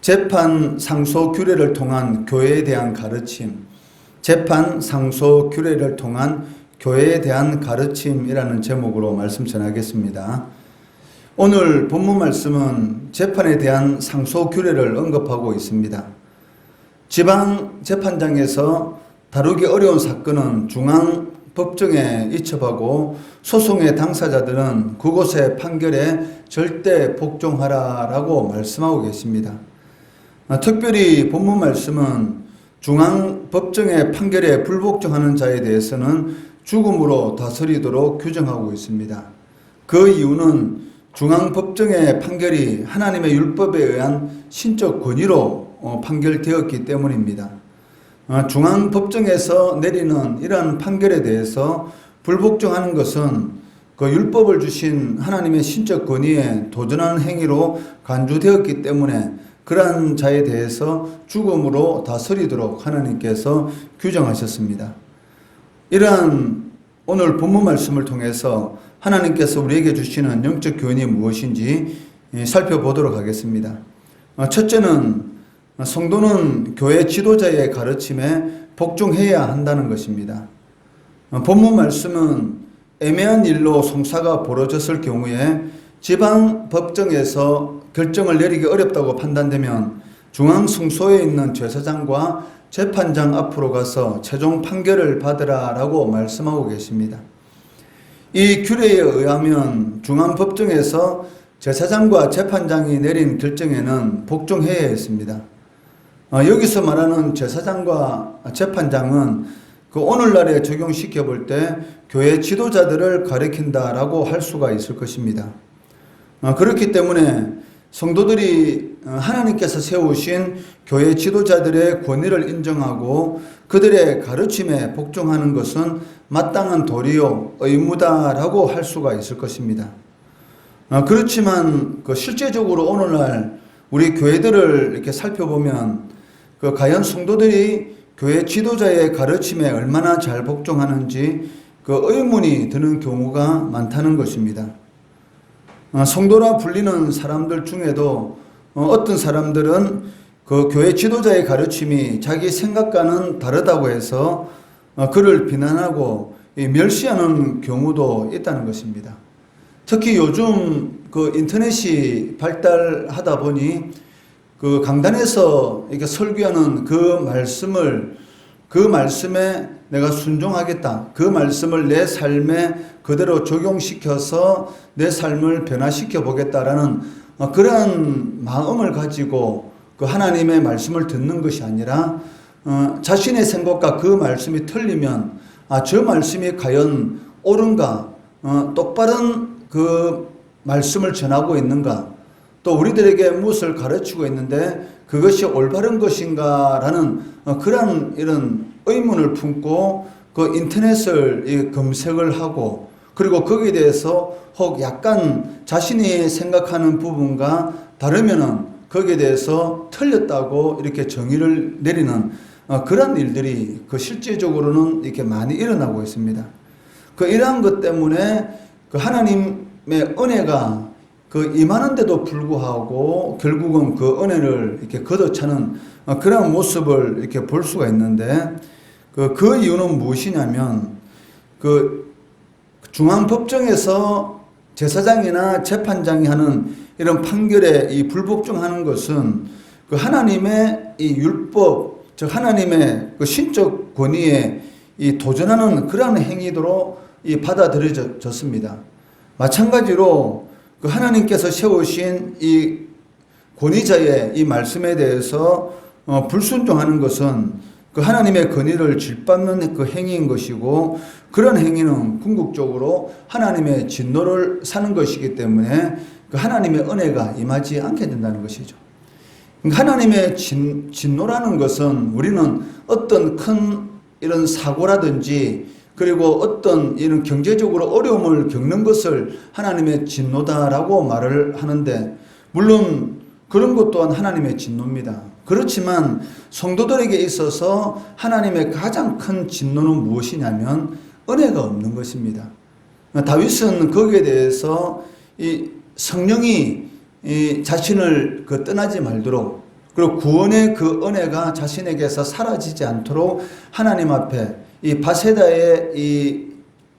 재판 상소 규례를 통한 교회에 대한 가르침, 재판 상소 규례를 통한 교회에 대한 가르침이라는 제목으로 말씀 전하겠습니다. 오늘 본문 말씀은 재판에 대한 상소 규례를 언급하고 있습니다. 지방 재판장에서 다루기 어려운 사건은 중앙 법정에 이첩하고 소송의 당사자들은 그곳의 판결에 절대 복종하라라고 말씀하고 계십니다. 특별히 본문 말씀은 중앙법정의 판결에 불복종하는 자에 대해서는 죽음으로 다스리도록 규정하고 있습니다. 그 이유는 중앙법정의 판결이 하나님의 율법에 의한 신적 권위로 판결되었기 때문입니다. 중앙법정에서 내리는 이러한 판결에 대해서 불복종하는 것은 그 율법을 주신 하나님의 신적 권위에 도전하는 행위로 간주되었기 때문에 그러한 자에 대해서 죽음으로 다스리도록 하나님께서 규정하셨습니다. 이러한 오늘 본문 말씀을 통해서 하나님께서 우리에게 주시는 영적 교훈이 무엇인지 살펴보도록 하겠습니다. 첫째는 성도는 교회 지도자의 가르침에 복종해야 한다는 것입니다. 본문 말씀은 애매한 일로 송사가 벌어졌을 경우에 지방 법정에서 결정을 내리기 어렵다고 판단되면 중앙 승소에 있는 제사장과 재판장 앞으로 가서 최종 판결을 받으라라고 말씀하고 계십니다. 이 규례에 의하면 중앙 법정에서 제사장과 재판장이 내린 결정에는 복종해야 했습니다. 여기서 말하는 제사장과 재판장은 그 오늘날에 적용시켜 볼 때 교회 지도자들을 가리킨다라고 할 수가 있을 것입니다. 그렇기 때문에 성도들이 하나님께서 세우신 교회 지도자들의 권위를 인정하고 그들의 가르침에 복종하는 것은 마땅한 도리요 의무다라고 할 수가 있을 것입니다. 그렇지만 실제적으로 오늘날 우리 교회들을 이렇게 살펴보면 과연 성도들이 교회 지도자의 가르침에 얼마나 잘 복종하는지 의문이 드는 경우가 많다는 것입니다. 성도라 불리는 사람들 중에도 어떤 사람들은 그 교회 지도자의 가르침이 자기 생각과는 다르다고 해서 그를 비난하고 멸시하는 경우도 있다는 것입니다. 특히 요즘 인터넷이 발달하다 보니 강단에서 이렇게 설교하는 그 말씀에 내가 순종하겠다. 그 말씀을 내 삶에 그대로 적용시켜서 내 삶을 변화시켜 보겠다라는 그러한 마음을 가지고 하나님의 말씀을 듣는 것이 아니라 자신의 생각과 그 말씀이 틀리면 저 말씀이 과연 옳은가? 똑바른 그 말씀을 전하고 있는가? 또 우리들에게 무엇을 가르치고 있는데 그것이 올바른 것인가라는 그런 이런 의문을 품고 인터넷을 검색을 하고 그리고 거기에 대해서 혹 약간 자신이 생각하는 부분과 다르면은 거기에 대해서 틀렸다고 이렇게 정의를 내리는 그런 일들이 실제적으로는 이렇게 많이 일어나고 있습니다. 이러한 것 때문에 하나님의 은혜가 임하는데도 불구하고 결국은 그 은혜를 이렇게 걷어차는 그런 모습을 이렇게 볼 수가 있는데 그 이유는 무엇이냐면 중앙법정에서 제사장이나 재판장이 하는 이런 판결에 이 불복종하는 것은 하나님의 이 율법, 즉 하나님의 신적 권위에 이 도전하는 그런 행위로 받아들여졌습니다. 마찬가지로 하나님께서 세우신 이 권위자의 이 말씀에 대해서 불순종하는 것은 하나님의 권위를 짓밟는 행위인 것이고 그런 행위는 궁극적으로 하나님의 진노를 사는 것이기 때문에 하나님의 은혜가 임하지 않게 된다는 것이죠. 하나님의 진노라는 것은 우리는 어떤 큰 이런 사고라든지 그리고 어떤 이런 경제적으로 어려움을 겪는 것을 하나님의 진노다라고 말을 하는데 물론 그런 것 또한 하나님의 진노입니다. 그렇지만 성도들에게 있어서 하나님의 가장 큰 진노는 무엇이냐면 은혜가 없는 것입니다. 다윗은 거기에 대해서 이 성령이 이 자신을 떠나지 말도록 그리고 구원의 그 은혜가 자신에게서 사라지지 않도록 하나님 앞에 이 바세다의 이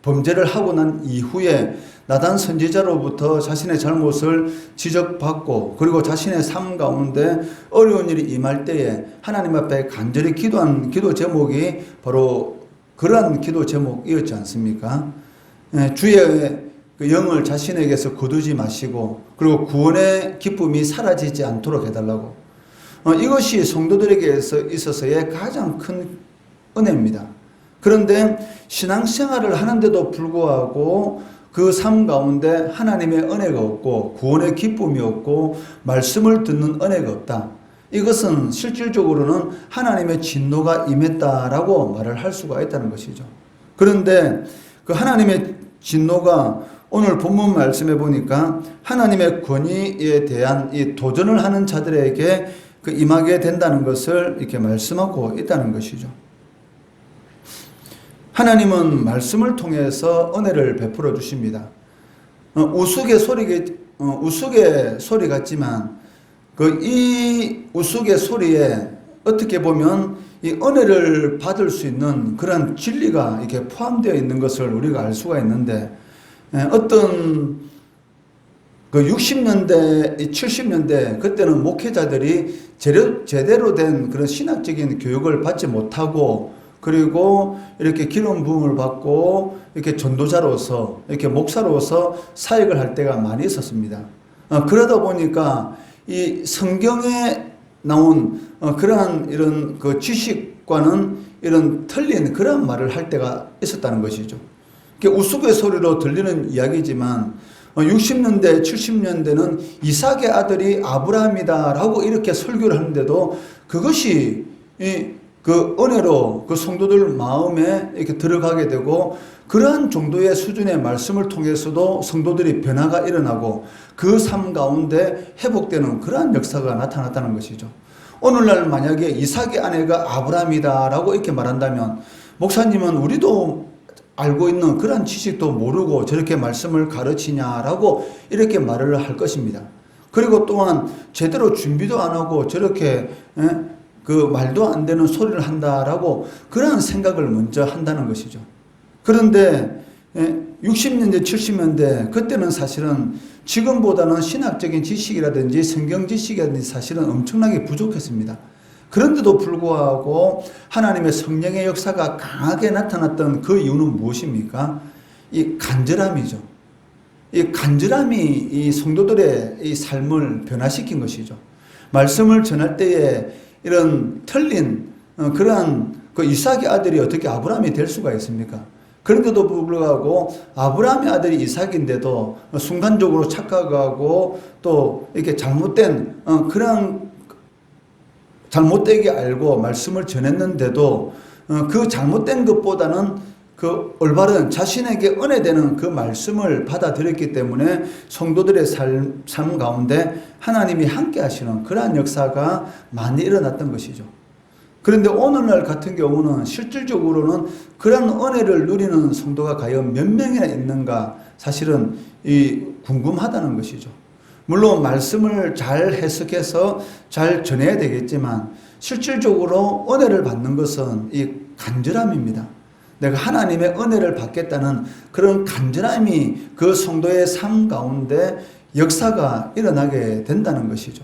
범죄를 하고 난 이후에 나단 선지자로부터 자신의 잘못을 지적받고 그리고 자신의 삶 가운데 어려운 일이 임할 때에 하나님 앞에 간절히 기도한 기도 제목이 바로 그러한 기도 제목이었지 않습니까? 주의 그 영을 자신에게서 거두지 마시고 그리고 구원의 기쁨이 사라지지 않도록 해달라고. 이것이 성도들에게 있어서의 가장 큰 은혜입니다. 그런데 신앙생활을 하는데도 불구하고 그 삶 가운데 하나님의 은혜가 없고 구원의 기쁨이 없고 말씀을 듣는 은혜가 없다. 이것은 실질적으로는 하나님의 진노가 임했다라고 말을 할 수가 있다는 것이죠. 그런데 그 하나님의 진노가 오늘 본문 말씀해 보니까 하나님의 권위에 대한 이 도전을 하는 자들에게 그 임하게 된다는 것을 이렇게 말씀하고 있다는 것이죠. 하나님은 말씀을 통해서 은혜를 베풀어 주십니다. 우스갯 소리 같지만 이 우스갯 소리에 어떻게 보면 이 은혜를 받을 수 있는 그런 진리가 이렇게 포함되어 있는 것을 우리가 알 수가 있는데, 어떤 그 60년대, 70년대 그때는 목회자들이 제대로 된 그런 신학적인 교육을 받지 못하고 그리고 이렇게 기름 부음을 받고 이렇게 전도자로서 이렇게 목사로서 사역을 할 때가 많이 있었습니다. 그러다 보니까 이 성경에 나온 그러한 이런 그 지식과는 이런 틀린 그런 말을 할 때가 있었다는 것이죠. 우스갯소리로 들리는 이야기지만 60년대, 70년대는 이삭의 아들이 아브라함이다라고 이렇게 설교를 하는데도 그것이 그 은혜로 그 성도들 마음에 이렇게 들어가게 되고 그러한 정도의 수준의 말씀을 통해서도 성도들이 변화가 일어나고 그 삶 가운데 회복되는 그러한 역사가 나타났다는 것이죠. 오늘날 만약에 이삭의 아내가 아브라함이다라고 이렇게 말한다면 목사님은 우리도 알고 있는 그런 지식도 모르고 저렇게 말씀을 가르치냐라고 이렇게 말을 할 것입니다. 그리고 또한 제대로 준비도 안 하고 저렇게 그 말도 안 되는 소리를 한다라고 그런 생각을 먼저 한다는 것이죠. 그런데 60년대, 70년대 그때는 사실은 지금보다는 신학적인 지식이라든지 성경 지식이라든지 사실은 엄청나게 부족했습니다. 그런데도 불구하고 하나님의 성령의 역사가 강하게 나타났던 그 이유는 무엇입니까? 이 간절함이죠. 이 간절함이 이 성도들의 이 삶을 변화시킨 것이죠. 말씀을 전할 때에 이런 틀린 그러한 그 이삭의 아들이 어떻게 아브라함이 될 수가 있습니까? 그런데도 불구하고 아브라함의 아들이 이삭인데도 순간적으로 착각하고 또 이렇게 잘못된 그런 잘못되게 알고 말씀을 전했는데도 그 잘못된 것보다는 그 올바른 자신에게 은혜되는 그 말씀을 받아들였기 때문에 성도들의 삶 가운데 하나님이 함께 하시는 그러한 역사가 많이 일어났던 것이죠. 그런데 오늘날 같은 경우는 실질적으로는 그런 은혜를 누리는 성도가 과연 몇 명이나 있는가 사실은 궁금하다는 것이죠. 물론 말씀을 잘 해석해서 잘 전해야 되겠지만 실질적으로 은혜를 받는 것은 이 간절함입니다. 내가 하나님의 은혜를 받겠다는 그런 간절함이 그 성도의 삶 가운데 역사가 일어나게 된다는 것이죠.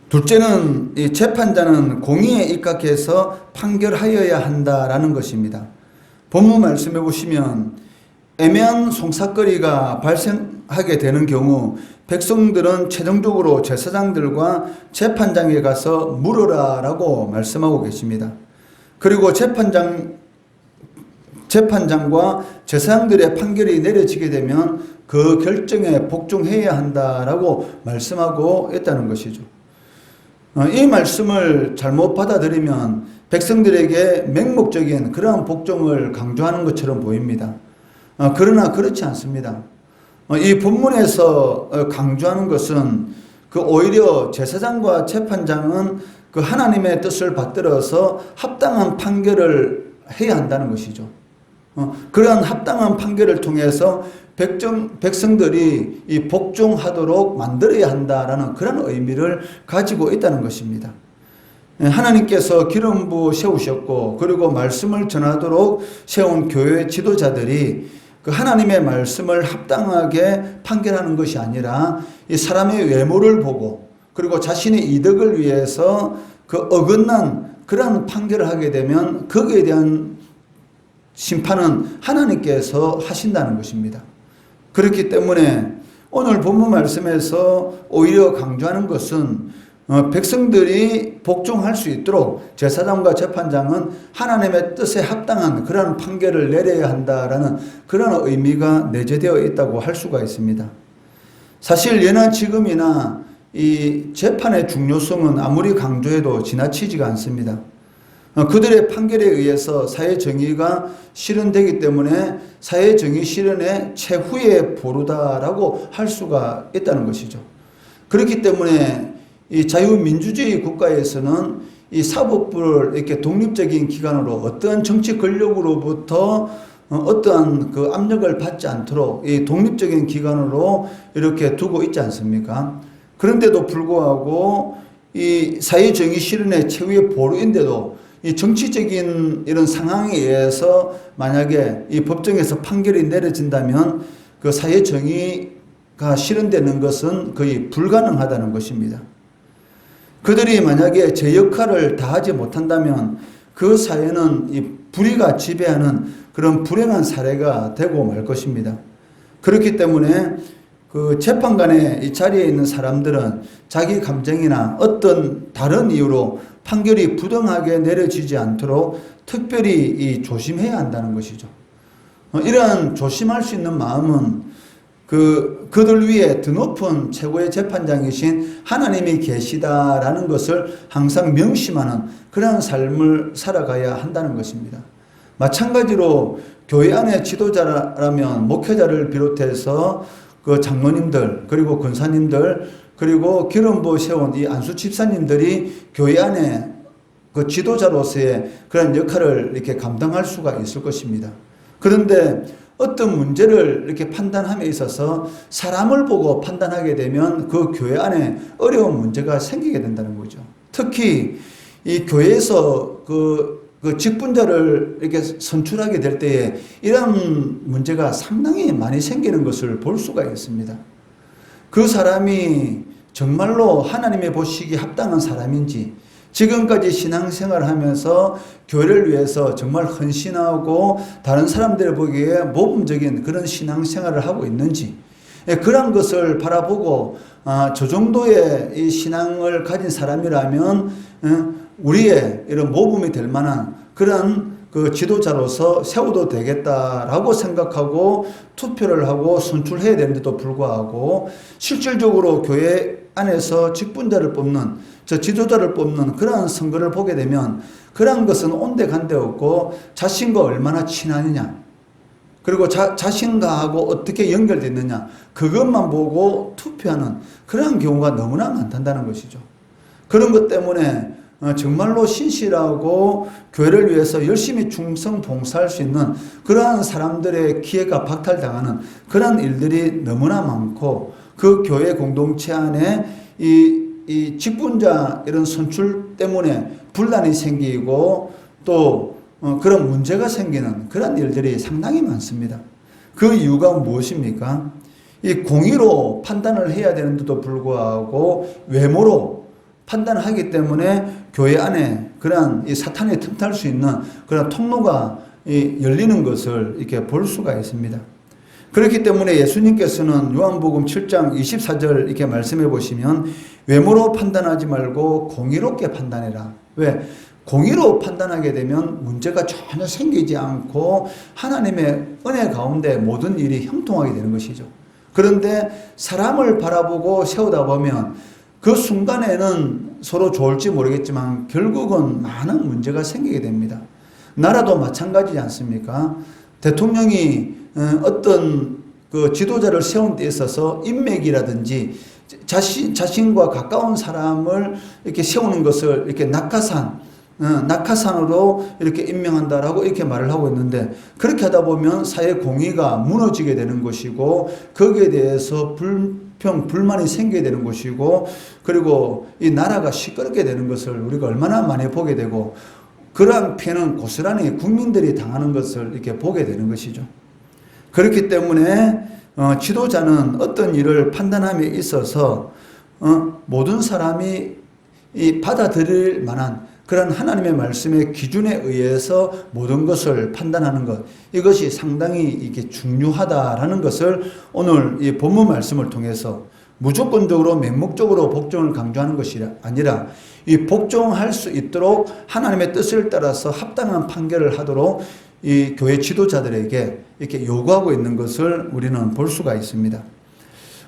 둘째는 이 재판자는 공의에 입각해서 판결하여야 한다라는 것입니다. 본문 말씀해 보시면 애매한 송사거리가 발생하게 되는 경우 백성들은 최종적으로 제사장들과 재판장에 가서 물으라라고 말씀하고 계십니다. 그리고 재판장과 제사장들의 판결이 내려지게 되면 그 결정에 복종해야 한다라고 말씀하고 있다는 것이죠. 이 말씀을 잘못 받아들이면 백성들에게 맹목적인 그러한 복종을 강조하는 것처럼 보입니다. 그러나 그렇지 않습니다. 이 본문에서 강조하는 것은 그 오히려 제사장과 재판장은 그 하나님의 뜻을 받들어서 합당한 판결을 해야 한다는 것이죠. 그러한 합당한 판결을 통해서 백성들이 이 복종하도록 만들어야 한다라는 그런 의미를 가지고 있다는 것입니다. 하나님께서 기름 부어 세우셨고 그리고 말씀을 전하도록 세운 교회 지도자들이 그 하나님의 말씀을 합당하게 판결하는 것이 아니라 이 사람의 외모를 보고 그리고 자신의 이득을 위해서 그 어긋난 그런 판결을 하게 되면 거기에 대한 심판은 하나님께서 하신다는 것입니다. 그렇기 때문에 오늘 본문 말씀에서 오히려 강조하는 것은 백성들이 복종할 수 있도록 제사장과 재판장은 하나님의 뜻에 합당한 그런 판결을 내려야 한다라는 그런 의미가 내재되어 있다고 할 수가 있습니다. 사실 예나 지금이나 이 재판의 중요성은 아무리 강조해도 지나치지가 않습니다. 그들의 판결에 의해서 사회 정의가 실현되기 때문에 사회 정의 실현의 최후의 보루다라고 할 수가 있다는 것이죠. 그렇기 때문에 이 자유민주주의 국가에서는 이 사법부를 이렇게 독립적인 기관으로 어떠한 정치 권력으로부터 어떠한 그 압력을 받지 않도록 이 독립적인 기관으로 이렇게 두고 있지 않습니까? 그런데도 불구하고 이 사회정의 실현의 최후의 보루인데도 이 정치적인 이런 상황에 의해서 만약에 이 법정에서 판결이 내려진다면 그 사회정의가 실현되는 것은 거의 불가능하다는 것입니다. 그들이 만약에 제 역할을 다하지 못한다면 그 사회는 이 불의가 지배하는 그런 불행한 사례가 되고 말 것입니다. 그렇기 때문에 그 재판관의 이 자리에 있는 사람들은 자기 감정이나 어떤 다른 이유로 판결이 부당하게 내려지지 않도록 특별히 이 조심해야 한다는 것이죠. 이러한 조심할 수 있는 마음은 그들 위에 더 높은 최고의 재판장이신 하나님이 계시다라는 것을 항상 명심하는 그런 삶을 살아가야 한다는 것입니다. 마찬가지로 교회 안의 지도자라면 목회자를 비롯해서 그 장로님들 그리고 권사님들 그리고 기름 부어 세운 이 안수 집사님들이 교회 안에 그 지도자로서의 그런 역할을 이렇게 감당할 수가 있을 것입니다. 그런데 어떤 문제를 이렇게 판단함에 있어서 사람을 보고 판단하게 되면 그 교회 안에 어려운 문제가 생기게 된다는 거죠. 특히 이 교회에서 그 직분자를 이렇게 선출하게 될 때에 이런 문제가 상당히 많이 생기는 것을 볼 수가 있습니다. 그 사람이 정말로 하나님의 보시기에 합당한 사람인지 지금까지 신앙생활을 하면서 교회를 위해서 정말 헌신하고 다른 사람들 보기에 모범적인 그런 신앙생활을 하고 있는지 그런 것을 바라보고 저 정도의 이 신앙을 가진 사람이라면 우리의 이런 모범이 될 만한 그런 그 지도자로서 세워도 되겠다라고 생각하고 투표를 하고 선출해야 되는데도 불구하고 실질적으로 교회 안에서 직분자를 뽑는 저 지도자를 뽑는 그러한 선거를 보게 되면 그러한 것은 온데간데 없고 자신과 얼마나 친하느냐 그리고 자신과하고 어떻게 연결됐느냐 그것만 보고 투표하는 그러한 경우가 너무나 많다는 것이죠. 그런 것 때문에 정말로 신실하고 교회를 위해서 열심히 충성 봉사할 수 있는 그러한 사람들의 기회가 박탈당하는 그러한 일들이 너무나 많고 그 교회 공동체 안에 이 직분자 이런 선출 때문에 분란이 생기고 또 그런 문제가 생기는 그런 일들이 상당히 많습니다. 그 이유가 무엇입니까? 이 공의로 판단을 해야 되는데도 불구하고 외모로 판단하기 때문에 교회 안에 그러한 이 사탄이 틈탈 수 있는 그런 통로가 열리는 것을 이렇게 볼 수가 있습니다. 그렇기 때문에 예수님께서는 요한복음 7장 24절 이렇게 말씀해 보시면 외모로 판단하지 말고 공의롭게 판단해라. 왜? 공의로 판단하게 되면 문제가 전혀 생기지 않고 하나님의 은혜 가운데 모든 일이 형통하게 되는 것이죠. 그런데 사람을 바라보고 세우다 보면 그 순간에는 서로 좋을지 모르겠지만 결국은 많은 문제가 생기게 됩니다. 나라도 마찬가지지 않습니까? 대통령이 어떤 그 지도자를 세운 데 있어서 인맥이라든지 자신과 가까운 사람을 이렇게 세우는 것을 이렇게 낙하산 낙하산으로 이렇게 임명한다라고 이렇게 말을 하고 있는데, 그렇게 하다 보면 사회 공의가 무너지게 되는 것이고, 거기에 대해서 불만이 생기게 되는 것이고, 그리고 이 나라가 시끄럽게 되는 것을 우리가 얼마나 많이 보게 되고, 그러한 피해는 고스란히 국민들이 당하는 것을 이렇게 보게 되는 것이죠. 그렇기 때문에 지도자는 어떤 일을 판단함에 있어서 모든 사람이 받아들일 만한 그런 하나님의 말씀의 기준에 의해서 모든 것을 판단하는 것, 이것이 상당히 이게 중요하다라는 것을 오늘 이 본문 말씀을 통해서 무조건적으로 맹목적으로 복종을 강조하는 것이 아니라 이 복종할 수 있도록 하나님의 뜻을 따라서 합당한 판결을 하도록 이 교회 지도자들에게 이렇게 요구하고 있는 것을 우리는 볼 수가 있습니다.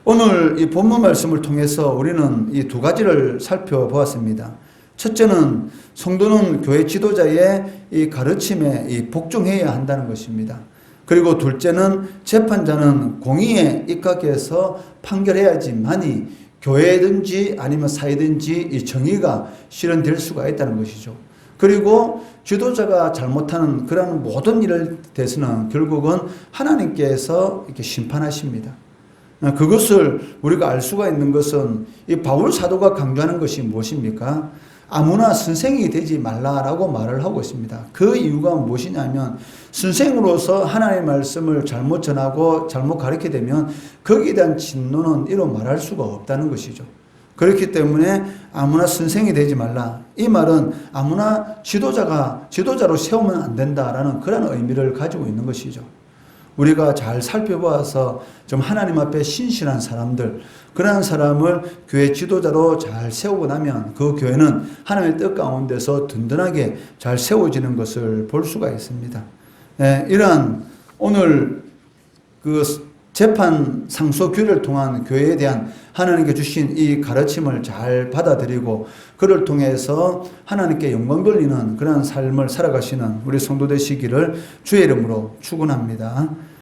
오늘 이 본문 말씀을 통해서 우리는 이 두 가지를 살펴보았습니다. 첫째는 성도는 교회 지도자의 이 가르침에 이 복종해야 한다는 것입니다. 그리고 둘째는 재판자는 공의에 입각해서 판결해야지만이 교회든지 아니면 사회든지 이 정의가 실현될 수가 있다는 것이죠. 그리고 지도자가 잘못하는 그런 모든 일을 대해서는 결국은 하나님께서 이렇게 심판하십니다. 그것을 우리가 알 수가 있는 것은 이 바울 사도가 강조하는 것이 무엇입니까? 아무나 선생이 되지 말라라고 말을 하고 있습니다. 그 이유가 무엇이냐면, 선생으로서 하나님의 말씀을 잘못 전하고 잘못 가르치게 되면 거기에 대한 진노는 이로 말할 수가 없다는 것이죠. 그렇기 때문에 아무나 선생이 되지 말라. 이 말은 아무나 지도자로 세우면 안 된다라는 그런 의미를 가지고 있는 것이죠. 우리가 잘 살펴보아서 좀 하나님 앞에 신실한 사람들, 그러한 사람을 교회 지도자로 잘 세우고 나면 그 교회는 하나님의 뜻 가운데서 든든하게 잘 세워지는 것을 볼 수가 있습니다. 이러한 오늘 그 재판 상소 규례를 통한 교회에 대한 하나님께 주신 이 가르침을 잘 받아들이고 그를 통해서 하나님께 영광 돌리는 그런 삶을 살아가시는 우리 성도 되시기를 주의 이름으로 축원합니다.